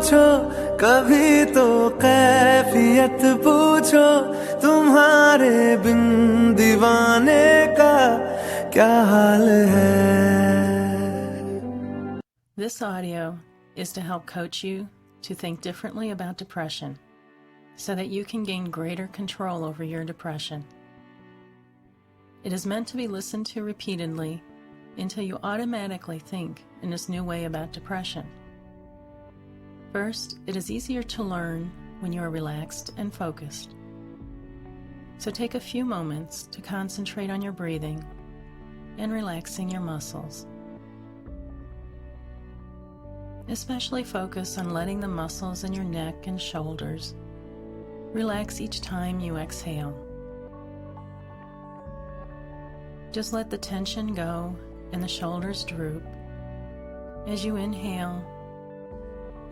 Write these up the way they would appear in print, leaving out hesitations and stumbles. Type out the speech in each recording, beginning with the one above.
पूछो, कभी तो कैफियत पूछो, तुम्हारे बिन दीवाने का क्या हाल है। This audio is to help coach you to think differently about depression so that you can gain greater control over your depression. It is meant to be listened to repeatedly until you automatically think in this new way about depression. First, it is easier to learn when you are relaxed and focused. So take a few moments to concentrate on your breathing and relaxing your muscles. Especially focus on letting the muscles in your neck and shoulders relax each time you exhale. Just let the tension go and the shoulders droop as you inhale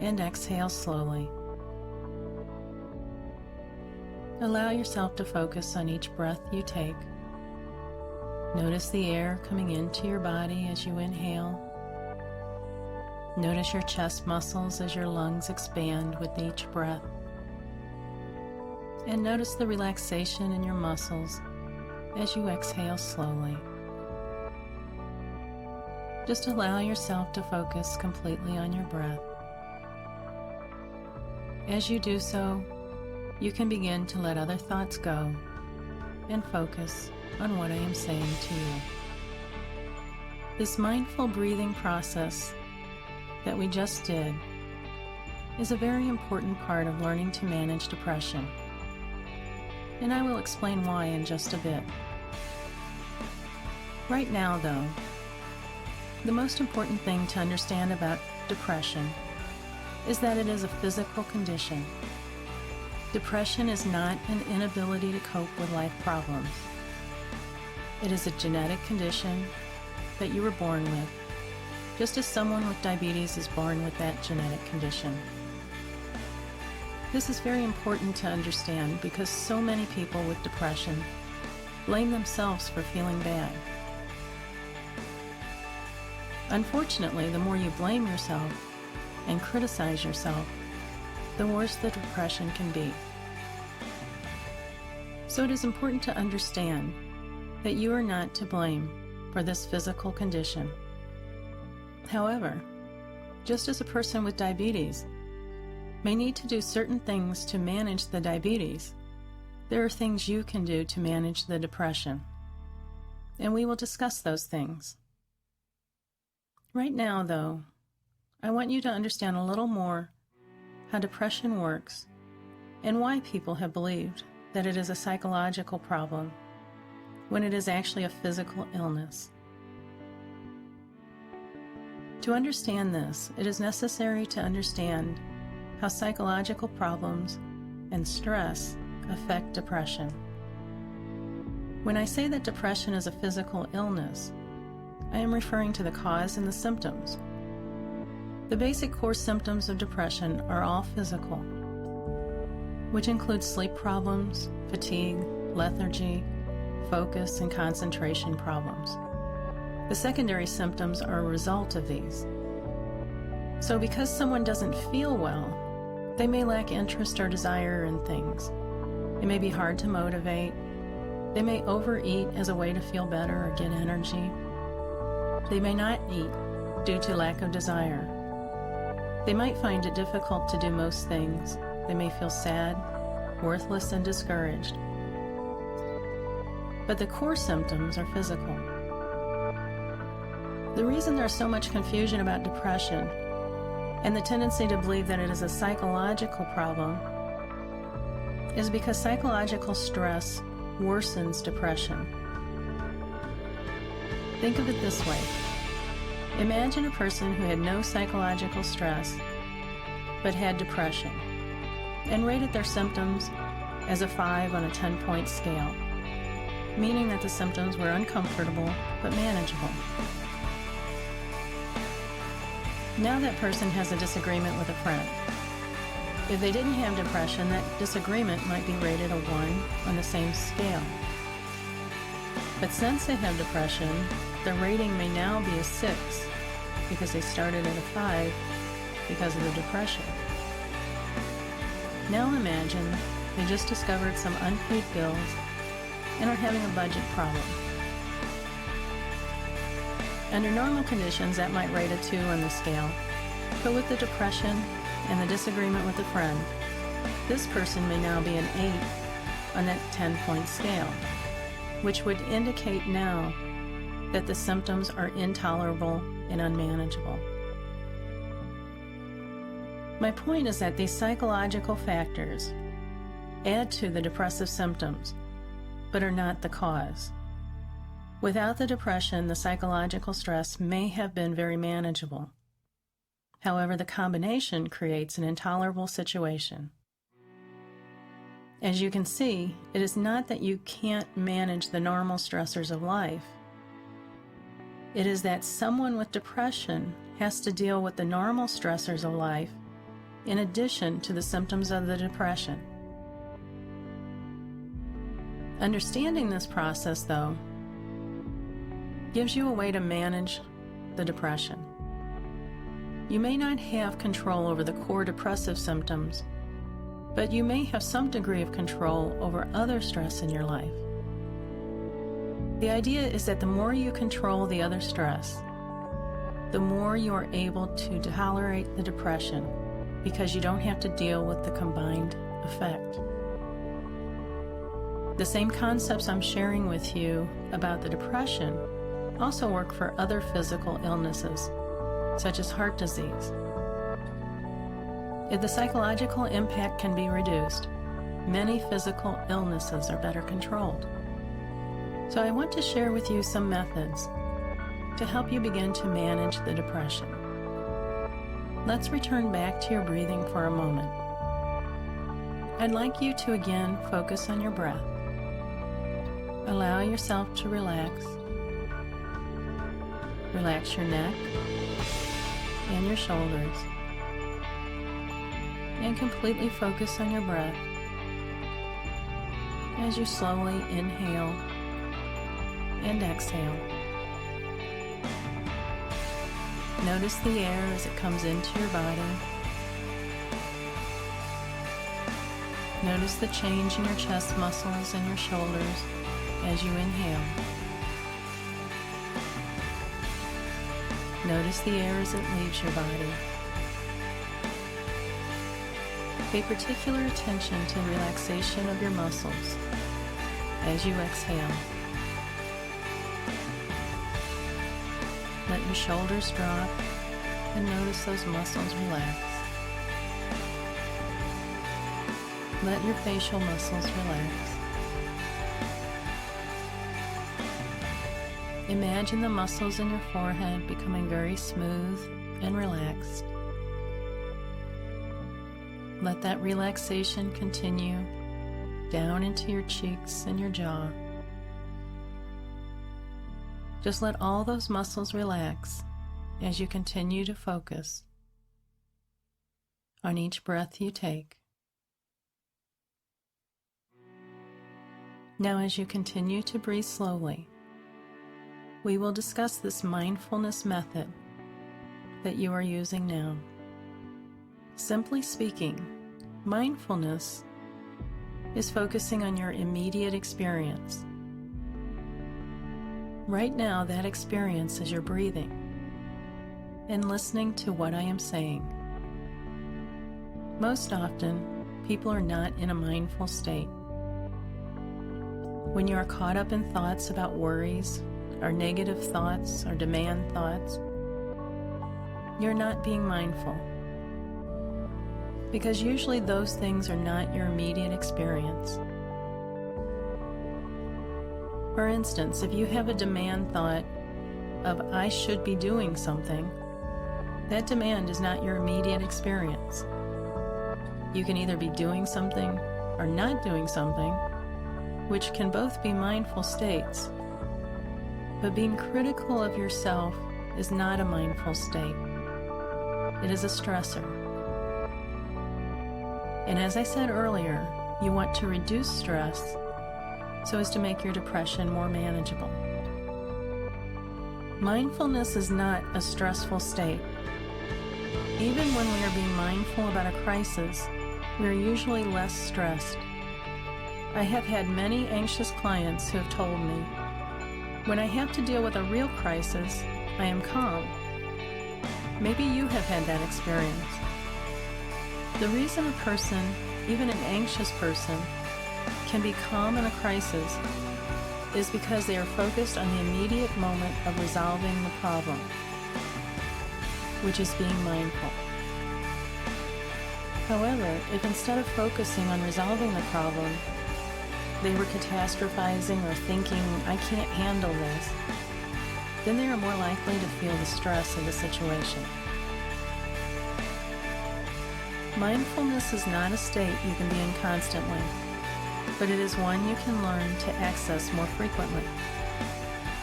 and exhale slowly. Allow yourself to focus on each breath you take. Notice the air coming into your body as you inhale. Notice your chest muscles as your lungs expand with each breath. And notice the relaxation in your muscles as you exhale slowly. Just allow yourself to focus completely on your breath. As you do so, you can begin to let other thoughts go and focus on what I am saying to you. This mindful breathing process that we just did is a very important part of learning to manage depression, and I will explain why in just a bit. Right now, though, the most important thing to understand about depression is that it is a physical condition. Depression is not an inability to cope with life problems. It is a genetic condition that you were born with, just as someone with diabetes is born with that genetic condition. This is very important to understand because so many people with depression blame themselves for feeling bad. Unfortunately, the more you blame yourself and criticize yourself, the worse the depression can be. So it is important to understand that you are not to blame for this physical condition. However, just as a person with diabetes may need to do certain things to manage the diabetes, there are things you can do to manage the depression. And we will discuss those things. Right now, though, I want you to understand a little more how depression works and why people have believed that it is a psychological problem when it is actually a physical illness. To understand this, it is necessary to understand how psychological problems and stress affect depression. When I say that depression is a physical illness, I am referring to the cause and the symptoms. The basic core symptoms of depression are all physical, which include sleep problems, fatigue, lethargy, focus, and concentration problems. The secondary symptoms are a result of these. So because someone doesn't feel well, they may lack interest or desire in things. It may be hard to motivate. They may overeat as a way to feel better or get energy. They may not eat due to lack of desire. They might find it difficult to do most things. They may feel sad, worthless, and discouraged. But the core symptoms are physical. The reason there's so much confusion about depression and the tendency to believe that it is a psychological problem is because psychological stress worsens depression. Think of it this way. Imagine a person who had no psychological stress but had depression and rated their symptoms as a 5 on a 10-point scale, meaning that the symptoms were uncomfortable but manageable. Now that person has a disagreement with a friend. If they didn't have depression, that disagreement might be rated a 1 on the same scale. But since they have depression, the rating may now be a 6 because they started at a 5 because of the depression. Now imagine they just discovered some unpaid bills and are having a budget problem. Under normal conditions, that might rate a 2 on the scale, but with the depression and the disagreement with a friend, this person may now be an 8 on that 10-point scale, which would indicate now that the symptoms are intolerable and unmanageable. My point is that these psychological factors add to the depressive symptoms, but are not the cause. Without the depression, the psychological stress may have been very manageable. However, the combination creates an intolerable situation. As you can see, it is not that you can't manage the normal stressors of life. It is that someone with depression has to deal with the normal stressors of life in addition to the symptoms of the depression. Understanding this process, though, gives you a way to manage the depression. You may not have control over the core depressive symptoms, but you may have some degree of control over other stress in your life. The idea is that the more you control the other stress, the more you are able to tolerate the depression because you don't have to deal with the combined effect. The same concepts I'm sharing with you about the depression also work for other physical illnesses, such as heart disease. If the psychological impact can be reduced, many physical illnesses are better controlled. So I want to share with you some methods to help you begin to manage the depression. Let's return back to your breathing for a moment. I'd like you to again focus on your breath. Allow yourself to relax. Relax your neck and your shoulders. And completely focus on your breath as you slowly inhale and exhale. Notice the air as it comes into your body. Notice the change in your chest muscles and your shoulders as you inhale. Notice the air as it leaves your body. Pay particular attention to the relaxation of your muscles as you exhale. Let your shoulders drop and notice those muscles relax. Let your facial muscles relax. Imagine the muscles in your forehead becoming very smooth and relaxed. Let that relaxation continue down into your cheeks and your jaw. Just let all those muscles relax as you continue to focus on each breath you take. Now, as you continue to breathe slowly, we will discuss this mindfulness method that you are using now. Simply speaking, mindfulness is focusing on your immediate experience. Right now, that experience is your breathing and listening to what I am saying. Most often, people are not in a mindful state. When you are caught up in thoughts about worries, or negative thoughts, or demand thoughts, you're not being mindful. Because usually those things are not your immediate experience. For instance, if you have a demand thought of I should be doing something, that demand is not your immediate experience. You can either be doing something or not doing something, which can both be mindful states. But being critical of yourself is not a mindful state. It is a stressor. And as I said earlier, you want to reduce stress so as to make your depression more manageable. Mindfulness is not a stressful state. Even when we are being mindful about a crisis, we are usually less stressed. I have had many anxious clients who have told me, when I have to deal with a real crisis, I am calm. Maybe you have had that experience. The reason a person, even an anxious person, can be calm in a crisis is because they are focused on the immediate moment of resolving the problem, which is being mindful. However, if instead of focusing on resolving the problem, they were catastrophizing or thinking, I can't handle this, then they are more likely to feel the stress of the situation. Mindfulness is not a state you can be in constantly, but it is one you can learn to access more frequently.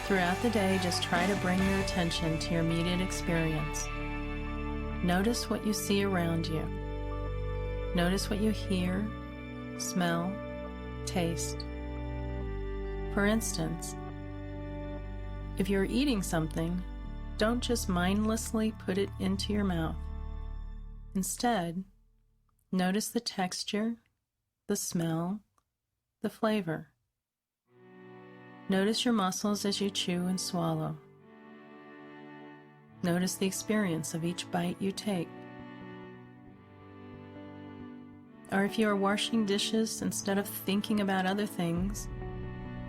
Throughout the day, just try to bring your attention to your immediate experience. Notice what you see around you. Notice what you hear, smell, taste. For instance, if you're eating something, don't just mindlessly put it into your mouth. Instead, notice the texture, the smell, the flavor. Notice your muscles as you chew and swallow. Notice the experience of each bite you take. Or if you are washing dishes, instead of thinking about other things,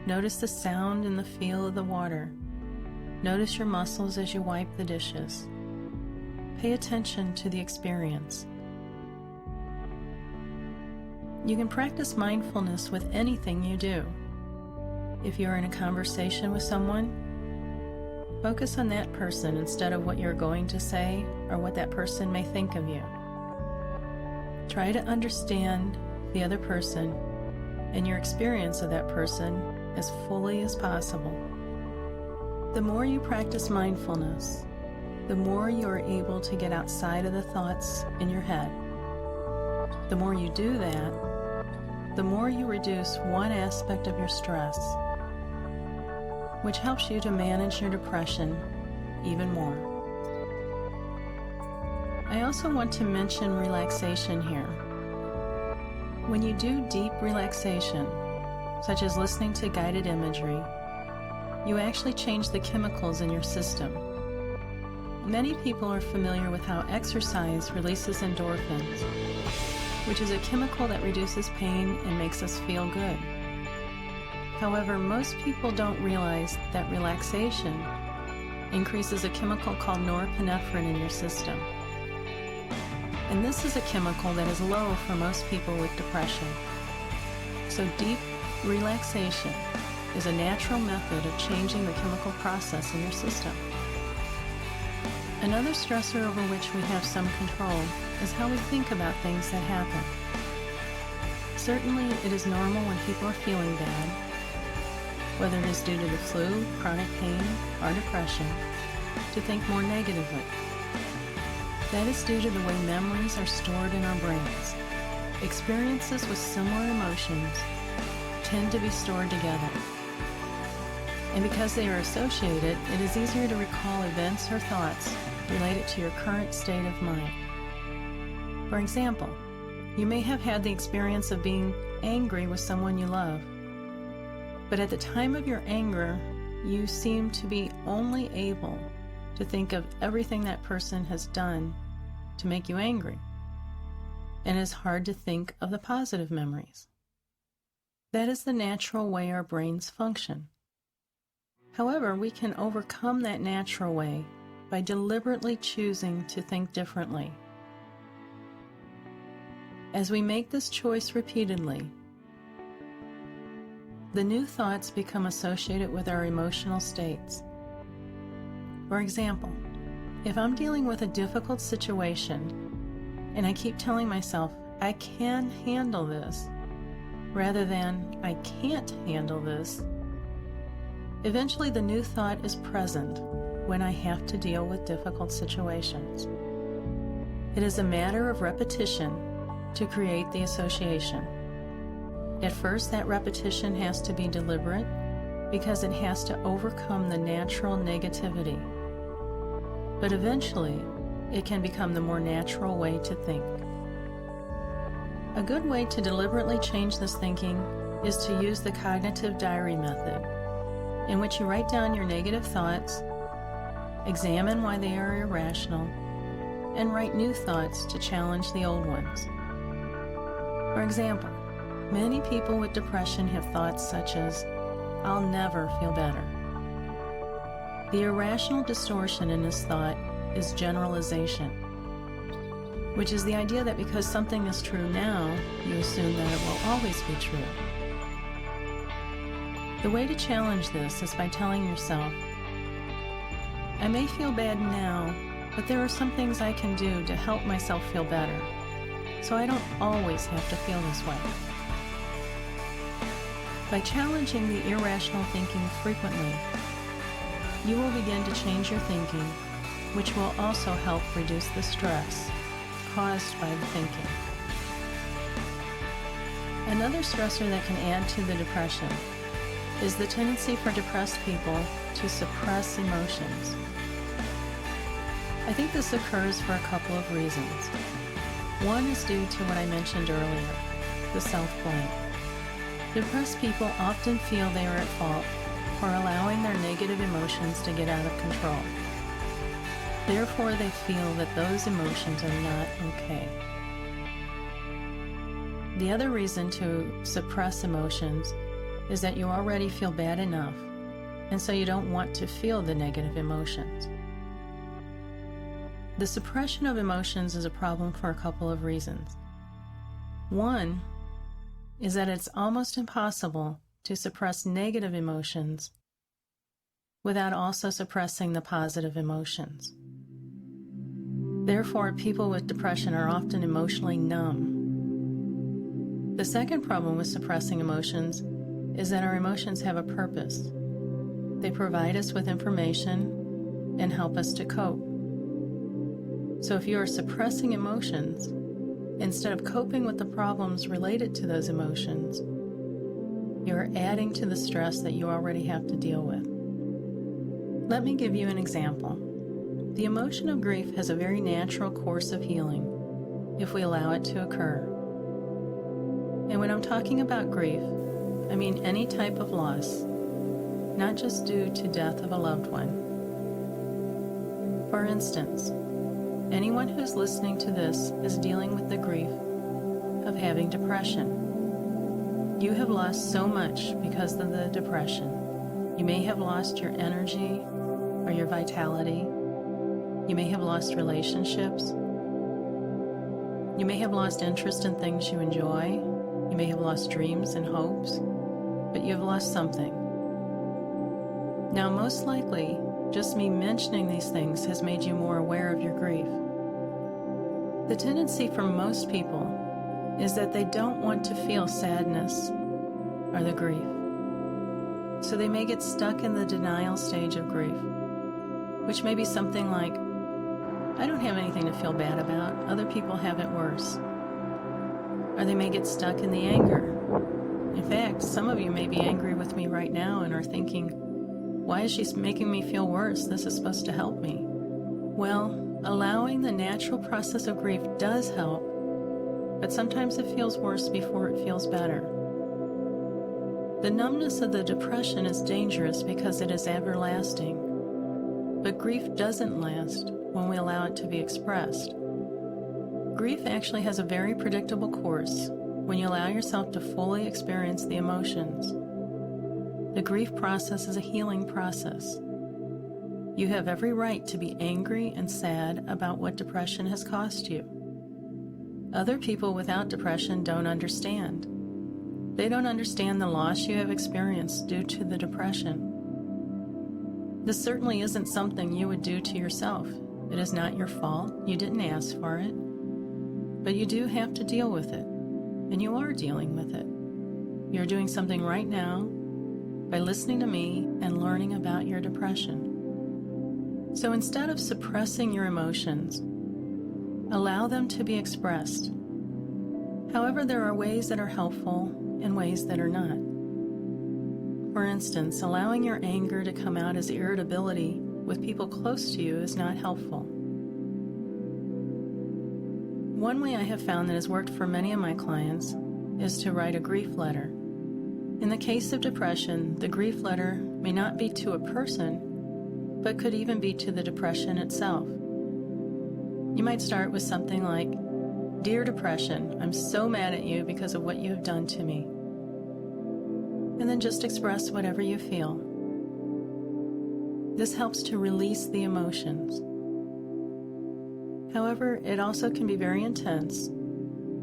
notice the sound and the feel of the water. Notice your muscles as you wipe the dishes. Pay attention to the experience. You can practice mindfulness with anything you do. If you're in a conversation with someone, focus on that person instead of what you're going to say or what that person may think of you. Try to understand the other person and your experience of that person as fully as possible. The more you practice mindfulness, the more you are able to get outside of the thoughts in your head. The more you do that, the more you reduce one aspect of your stress, which helps you to manage your depression even more. I also want to mention relaxation here. When you do deep relaxation, such as listening to guided imagery, you actually change the chemicals in your system. Many people are familiar with how exercise releases endorphins, which is a chemical that reduces pain and makes us feel good. However, most people don't realize that relaxation increases a chemical called norepinephrine in your system. And this is a chemical that is low for most people with depression. So deep relaxation is a natural method of changing the chemical process in your system. Another stressor over which we have some control is how we think about things that happen. Certainly, it is normal when people are feeling bad, whether it is due to the flu, chronic pain, or depression, to think more negatively. That is due to the way memories are stored in our brains. Experiences with similar emotions tend to be stored together. And because they are associated, it is easier to recall events or thoughts related to your current state of mind. For example, you may have had the experience of being angry with someone you love, but at the time of your anger, you seem to be only able to think of everything that person has done to make you angry, and it's hard to think of the positive memories. That is the natural way our brains function. However, we can overcome that natural way by deliberately choosing to think differently. As we make this choice repeatedly, the new thoughts become associated with our emotional states. For example, if I'm dealing with a difficult situation and I keep telling myself, I can handle this, rather than I can't handle this, eventually the new thought is present when I have to deal with difficult situations. It is a matter of repetition to create the association. At first, that repetition has to be deliberate because it has to overcome the natural negativity. But eventually, it can become the more natural way to think. A good way to deliberately change this thinking is to use the cognitive diary method, in which you write down your negative thoughts, examine why they are irrational, and write new thoughts to challenge the old ones. For example, many people with depression have thoughts such as, "I'll never feel better." The irrational distortion in this thought is generalization, which is the idea that because something is true now, you assume that it will always be true. The way to challenge this is by telling yourself, "I may feel bad now, but there are some things I can do to help myself feel better, so I don't always have to feel this way." By challenging the irrational thinking frequently, you will begin to change your thinking, which will also help reduce the stress caused by the thinking. Another stressor that can add to the depression is the tendency for depressed people to suppress emotions. I think this occurs for a couple of reasons. One is due to what I mentioned earlier, the self-blame. Depressed people often feel they are at fault for allowing their negative emotions to get out of control. Therefore, they feel that those emotions are not okay. The other reason to suppress emotions is that you already feel bad enough, and so you don't want to feel the negative emotions. The suppression of emotions is a problem for a couple of reasons. One is that it's almost impossible to suppress negative emotions without also suppressing the positive emotions. Therefore, people with depression are often emotionally numb. The second problem with suppressing emotions is that our emotions have a purpose. They provide us with information and help us to cope. So if you are suppressing emotions, instead of coping with the problems related to those emotions, you are adding to the stress that you already have to deal with. Let me give you an example. The emotion of grief has a very natural course of healing if we allow it to occur. And when I'm talking about grief, I mean any type of loss, not just due to death of a loved one. For instance, anyone who's listening to this is dealing with the grief of having depression. You have lost so much because of the depression. You may have lost your energy or your vitality. You may have lost relationships. You may have lost interest in things you enjoy. You may have lost dreams and hopes, but you have lost something. Now, most likely, just me mentioning these things has made you more aware of your grief. The tendency for most people is that they don't want to feel sadness or the grief. So they may get stuck in the denial stage of grief, which may be something like, "I don't have anything to feel bad about. Other people have it worse." Or they may get stuck in the anger. In fact, some of you may be angry with me right now and are thinking, "Why is she making me feel worse? This is supposed to help me." Well, allowing the natural process of grief does help, but sometimes it feels worse before it feels better. The numbness of the depression is dangerous because it is everlasting, but grief doesn't last when we allow it to be expressed. Grief actually has a very predictable course when you allow yourself to fully experience the emotions. The grief process is a healing process. You have every right to be angry and sad about what depression has cost you. Other people without depression don't understand. They don't understand the loss you have experienced due to the depression. This certainly isn't something you would do to yourself. It is not your fault. You didn't ask for it. But you do have to deal with it, and you are dealing with it. You're doing something right now by listening to me and learning about your depression. So instead of suppressing your emotions, allow them to be expressed. However, there are ways that are helpful and ways that are not. For instance, allowing your anger to come out as irritability with people close to you is not helpful. One way I have found that has worked for many of my clients is to write a grief letter. In the case of depression, the grief letter may not be to a person, but could even be to the depression itself. You might start with something like, "Dear Depression, I'm so mad at you because of what you have done to me." And then just express whatever you feel. This helps to release the emotions. However, it also can be very intense,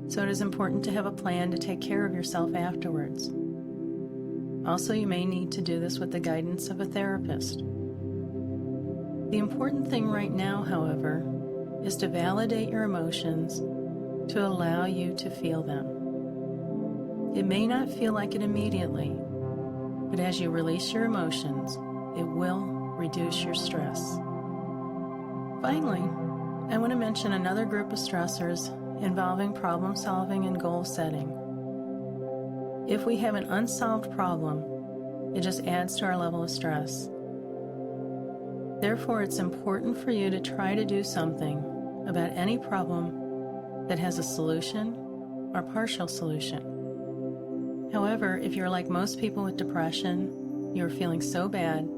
so it is important to have a plan to take care of yourself afterwards. Also, you may need to do this with the guidance of a therapist. The important thing right now, however, is to validate your emotions to allow you to feel them. It may not feel like it immediately, but as you release your emotions, it will reduce your stress. Finally, I want to mention another group of stressors involving problem solving and goal setting. If we have an unsolved problem, it just adds to our level of stress. Therefore, it's important for you to try to do something about any problem that has a solution or partial solution. However, if you're like most people with depression, you're feeling so bad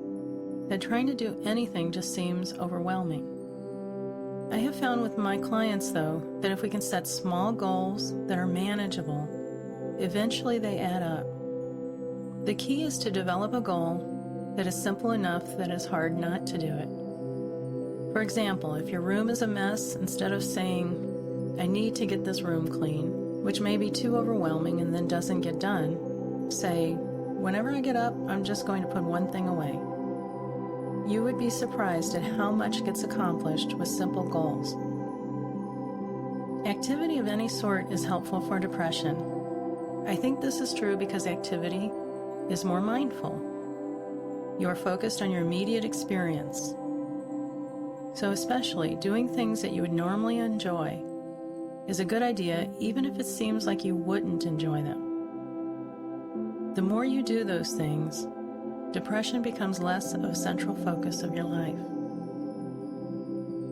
that trying to do anything just seems overwhelming. I have found with my clients, though, that if we can set small goals that are manageable, eventually they add up. The key is to develop a goal that is simple enough that it's hard not to do it. For example, if your room is a mess, instead of saying, "I need to get this room clean," which may be too overwhelming and then doesn't get done, say, "Whenever I get up, I'm just going to put one thing away." You would be surprised at how much gets accomplished with simple goals. Activity of any sort is helpful for depression. I think this is true because activity is more mindful. You are focused on your immediate experience. So especially doing things that you would normally enjoy is a good idea, even if it seems like you wouldn't enjoy them. The more you do those things, depression becomes less of a central focus of your life.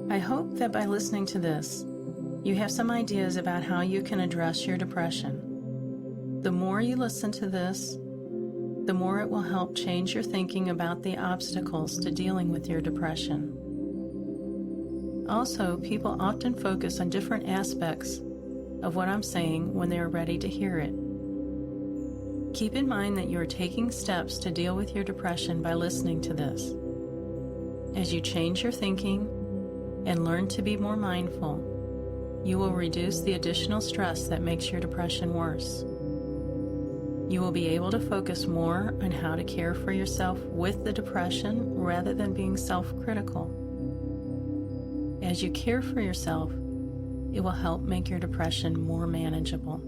I hope that by listening to this, you have some ideas about how you can address your depression. The more you listen to this, the more it will help change your thinking about the obstacles to dealing with your depression. Also, people often focus on different aspects of what I'm saying when they are ready to hear it. Keep in mind that you are taking steps to deal with your depression by listening to this. As you change your thinking and learn to be more mindful, you will reduce the additional stress that makes your depression worse. You will be able to focus more on how to care for yourself with the depression rather than being self-critical. As you care for yourself, it will help make your depression more manageable.